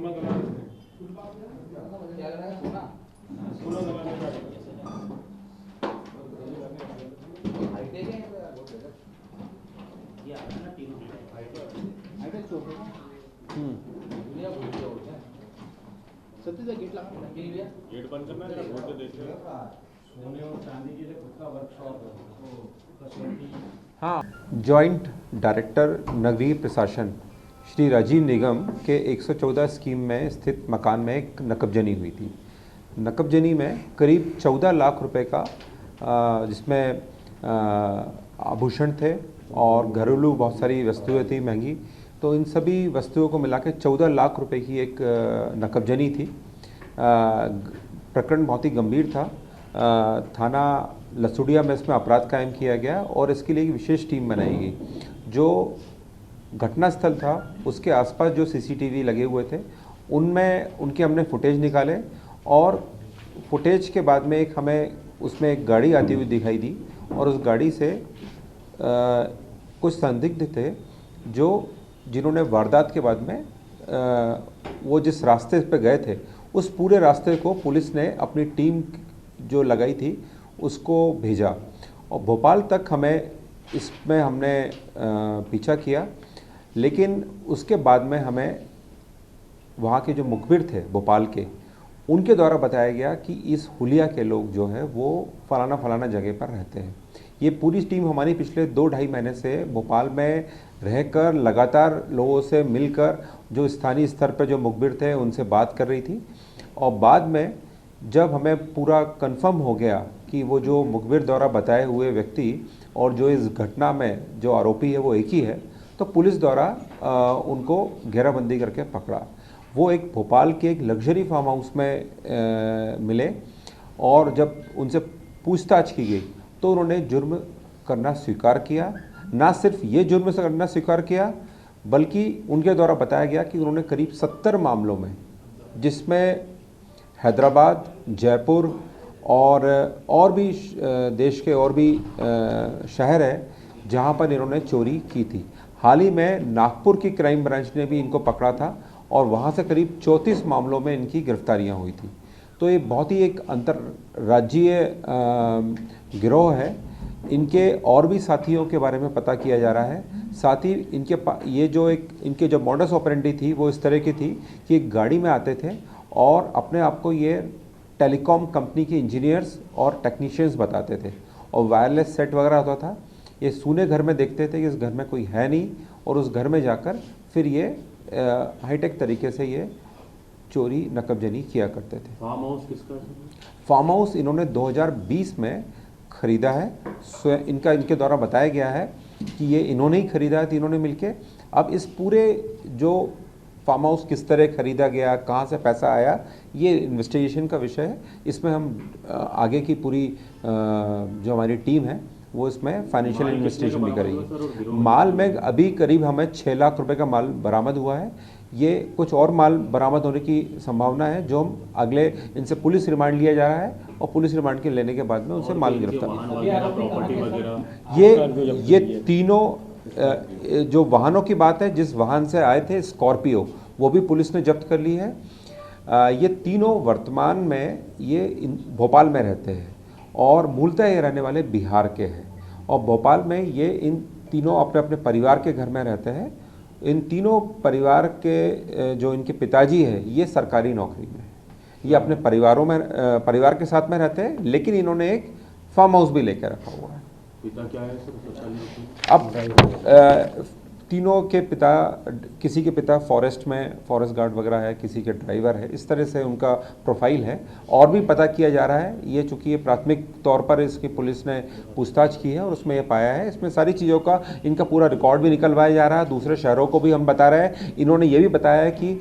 Gate बंद करना है, फोटो देखो। सोने और चांदी के लिए खुद का वर्कशॉप है। हाँ, जॉइंट डायरेक्टर नगरीय प्रशासन श्री राजीव निगम के 114 स्कीम में स्थित मकान में एक नकबजनी हुई थी। नकबजनी में करीब 14 लाख रुपए का जिसमें आभूषण थे और घरेलू बहुत सारी वस्तुएं थी महंगी, तो इन सभी वस्तुओं को मिला के 14 लाख रुपए की एक नकबजनी थी। प्रकरण बहुत ही गंभीर था। थाना लसुड़िया में इसमें अपराध कायम किया गया और इसके लिए एक विशेष टीम बनाई गई। जो घटनास्थल था उसके आसपास जो सीसीटीवी लगे हुए थे उनमें उनके हमने फुटेज निकाले और फुटेज के बाद में हमें उसमें एक गाड़ी आती हुई दिखाई दी और उस गाड़ी से कुछ संदिग्ध थे जिन्होंने वारदात के बाद में वो जिस रास्ते पे गए थे उस पूरे रास्ते को पुलिस ने अपनी टीम जो लगाई थी उसको भेजा और भोपाल तक हमने पीछा किया। लेकिन उसके बाद में हमें वहाँ के जो मुखबिर थे भोपाल के, उनके द्वारा बताया गया कि इस हुलिया के लोग जो है वो फलाना जगह पर रहते हैं। ये पूरी टीम हमारी पिछले 2-2.5 महीने से भोपाल में रहकर लगातार लोगों से मिलकर जो स्थानीय स्तर पर जो मुखबिर थे उनसे बात कर रही थी और बाद में जब हमें पूरा कंफर्म हो गया कि वो जो मुखबिर द्वारा बताए हुए व्यक्ति और जो इस घटना में जो आरोपी है वो एक ही है, तो पुलिस द्वारा उनको घेराबंदी करके पकड़ा। वो एक भोपाल के एक लग्जरी फार्म हाउस में मिले और जब उनसे पूछताछ की गई तो उन्होंने जुर्म करना स्वीकार किया। ना सिर्फ ये जुर्म से करना स्वीकार किया बल्कि उनके द्वारा बताया गया कि उन्होंने करीब 70 मामलों में, जिसमें हैदराबाद, जयपुर और भी देश के और भी शहर हैं जहां पर इन्होंने चोरी की थी। हाल ही में नागपुर की क्राइम ब्रांच ने भी इनको पकड़ा था और वहां से करीब 34 मामलों में इनकी गिरफ्तारियां हुई थी। तो ये बहुत ही एक अंतर्राज्यीय गिरोह है। इनके और भी साथियों के बारे में पता किया जा रहा है। साथ ही इनके जो मॉडस ऑपरेंडी थी वो इस तरह की थी कि एक गाड़ी में आते थे और अपने आप को ये टेलीकॉम कंपनी के इंजीनियर्स और टेक्नीशियंस बताते थे और वायरलेस सेट वगैरह होता था। ये सूने घर में देखते थे कि इस घर में कोई है नहीं और उस घर में जाकर फिर ये हाईटेक तरीके से ये चोरी नकबजनी किया करते थे। फार्म हाउस किसका? फार्म हाउस इन्होंने 2020 में ख़रीदा है। इनके द्वारा बताया गया है कि ये इन्होंने ही ख़रीदा है तीनों ने मिलके। अब इस पूरे जो फार्म हाउस किस तरह ख़रीदा गया, कहाँ से पैसा आया, ये इन्वेस्टिगेशन का विषय है। इसमें हम आगे की पूरी जो हमारी टीम है वो इसमें फाइनेंशियल इन्वेस्टिगेशन भी करेगी। माल में अभी करीब हमें 6 लाख रुपए का माल बरामद हुआ है। ये कुछ और माल बरामद होने की संभावना है जो हम अगले इनसे पुलिस रिमांड लिया जा रहा है और पुलिस रिमांड के लेने के बाद में उनसे माल गिरफ्तार। ये तीनों जो वाहनों की बात है, जिस वाहन से आए थे स्कॉर्पियो, वो भी पुलिस ने जब्त कर ली है। ये तीनों वर्तमान में ये भोपाल में रहते हैं और मूलतः ये रहने वाले बिहार के हैं और भोपाल में ये इन तीनों अपने अपने परिवार के घर में रहते हैं। इन तीनों परिवार के जो इनके पिताजी हैं ये सरकारी नौकरी में है। ये अपने परिवार के साथ में रहते हैं, लेकिन इन्होंने एक फार्म हाउस भी लेकर रखा हुआ है। पिता क्या है सर? अब तीनों के पिता, किसी के पिता फॉरेस्ट गार्ड वगैरह है, किसी के ड्राइवर है, इस तरह से उनका प्रोफाइल है और भी पता किया जा रहा है। ये चूँकि ये प्राथमिक तौर पर इसकी पुलिस ने पूछताछ की है और उसमें ये पाया है। इसमें सारी चीज़ों का इनका पूरा रिकॉर्ड भी निकलवाया जा रहा है। दूसरे शहरों को भी हम बता रहे हैं। इन्होंने ये भी बताया है कि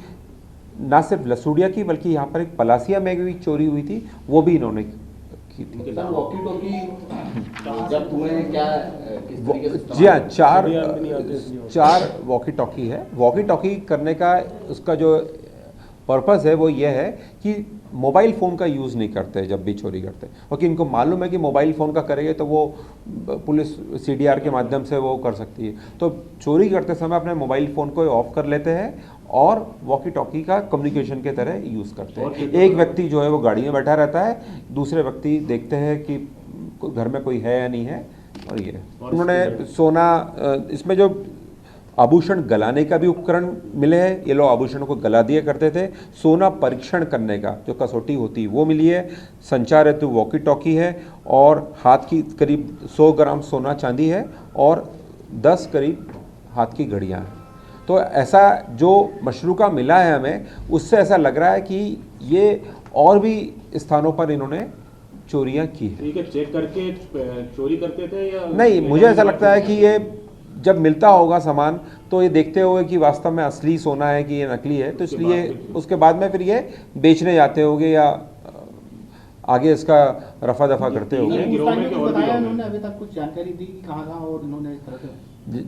ना सिर्फ लसूड़िया की बल्कि यहाँ पर एक पलासिया में भी चोरी हुई थी, वो भी इन्होंने की थी। जब तुम्हें क्या किस तरीके से? जी हाँ, 4 वॉकी टॉकी है। वॉकी टॉकी करने का उसका जो पर्पस है वो ये है कि मोबाइल फ़ोन का यूज़ नहीं करते जब भी चोरी करते, क्योंकि इनको मालूम है कि मोबाइल फ़ोन का करेंगे तो वो पुलिस CDR के माध्यम से वो कर सकती है। तो चोरी करते समय अपने मोबाइल फ़ोन को ऑफ कर लेते हैं और वॉकी टॉकी का कम्युनिकेशन के तरह यूज़ करते और हैं। कितने एक व्यक्ति जो है वो गाड़ी में बैठा रहता है, दूसरे व्यक्ति देखते हैं कि घर में कोई है या नहीं है, और ये और उन्होंने सोना, इसमें जो आभूषण गलाने का भी उपकरण मिले हैं, ये लोग आभूषणों को गला दिया करते थे। सोना परीक्षण करने का जो कसौटी होती है वो मिली है। संचार हेतु वॉकी टॉकी है, और हाथ की करीब 100 ग्राम सोना चांदी है, और 10 करीब हाथ की घड़ियाँ हैं। तो ऐसा जो मशरूका मिला है हमें, उससे ऐसा लग रहा है कि ये और भी स्थानों पर इन्होंने चोरियां की है। ठीक है, चेक करके चोरी करते थे या नहीं, मुझे ऐसा लगता है कि ये जब मिलता होगा सामान तो ये देखते हुए कि वास्तव में असली सोना है कि ये नकली है, तो इसलिए उसके बाद में फिर ये बेचने जाते होंगे या आगे इसका रफा दफा करते होंगे। गिरोह में और भी बताया लोग हैं। इन्होंने अभी तक कुछ जानकारी दी कि कहाँ और इन्होंने इस तरह से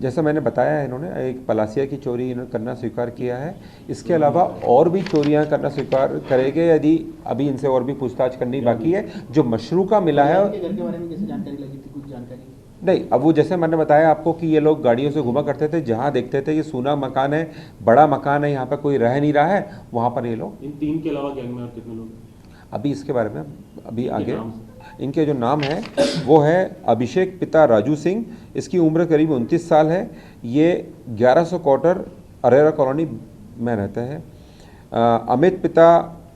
जैसा मैंने बताया है, इन्होंने एक पलासिया की चोरी इन्होंने करना स्वीकार किया है। इसके अलावा और भी चोरियां करना स्वीकार करेंगे यदि अभी इनसे और भी पूछताछ करनी बाकी है। जो मशरूका मिला है, इनके घर के बारे में कैसे जानकारी लगी थी, कुछ जानकारी? नहीं, अब वो जैसे मैंने बताया आपको कि ये लोग गाड़ियों से घुमा करते थे, जहाँ देखते थे ये सूना मकान है, बड़ा मकान है, यहाँ पर कोई रह नहीं रहा है, वहाँ पर ये लोग। इन 3 के अलावा गैंग में और कितने लोग हैं? अभी इसके बारे में अभी इनके आगे नाम इनके जो नाम है वो है अभिषेक पिता राजू सिंह, इसकी उम्र करीब 29 साल है। ये 1100 क्वार्टर अरेरा कॉलोनी में रहते हैं। अमित पिता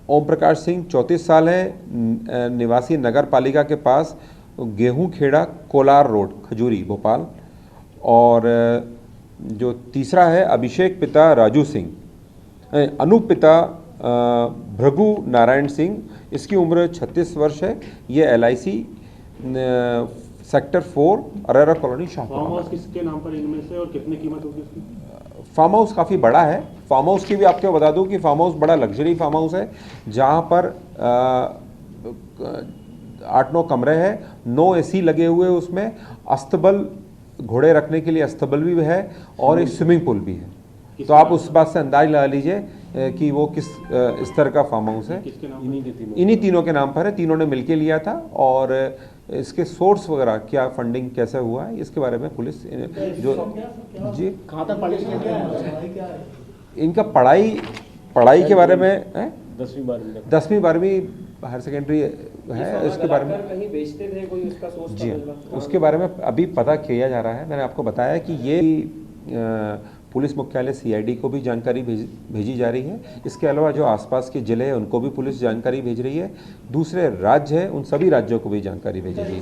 ओम प्रकाश सिंह 34 साल है, निवासी नगर पालिका के पास गेहूं खेड़ा कोलार रोड खजूरी भोपाल। और जो तीसरा है अभिषेक पिता राजू सिंह, अनूप पिता भृगु नारायण सिंह, इसकी उम्र 36 वर्ष है। ये LIC sector 4 Arera colony farm Shahpura. House किसके नाम पर इनमें से और कितनी कीमत होगी इसकी? फार्म हाउस काफ़ी बड़ा है। फार्म हाउस की भी आपको बता दूं कि फार्म हाउस बड़ा लग्जरी फार्म हाउस है, जहाँ पर 8-9 कमरे हैं, 9 AC लगे हुए, उसमें अस्तबल, घोड़े रखने के लिए अस्तबल भी है, और एक स्विमिंग पूल भी है। तो आप उस बात से अंदाज लगा लीजिए कि वो किस स्तर का फार्म हाउस है। किसके नाम? इन्हीं तीनों के नाम पर है, तीनों ने मिलके लिया था। और इसके सोर्स वगैरह क्या, फंडिंग कैसे हुआ है, इसके बारे में पुलिस जो जी कहाँ तक पार्टिसिपेट? इनका पढ़ाई के बारे में है, 10वीं 12वीं हायर सेकेंडरी है, उसके बारे में कहीं बेचते थे, कोई उसका सोर्स जी उसके बारे में अभी पता किया जा रहा है। मैंने आपको बताया कि ये पुलिस मुख्यालय CID को भी जानकारी भेजी जा रही है। इसके अलावा जो आसपास के जिले हैं उनको भी पुलिस जानकारी भेज रही है। दूसरे राज्य हैं, उन सभी राज्यों को भी जानकारी भेजेगी।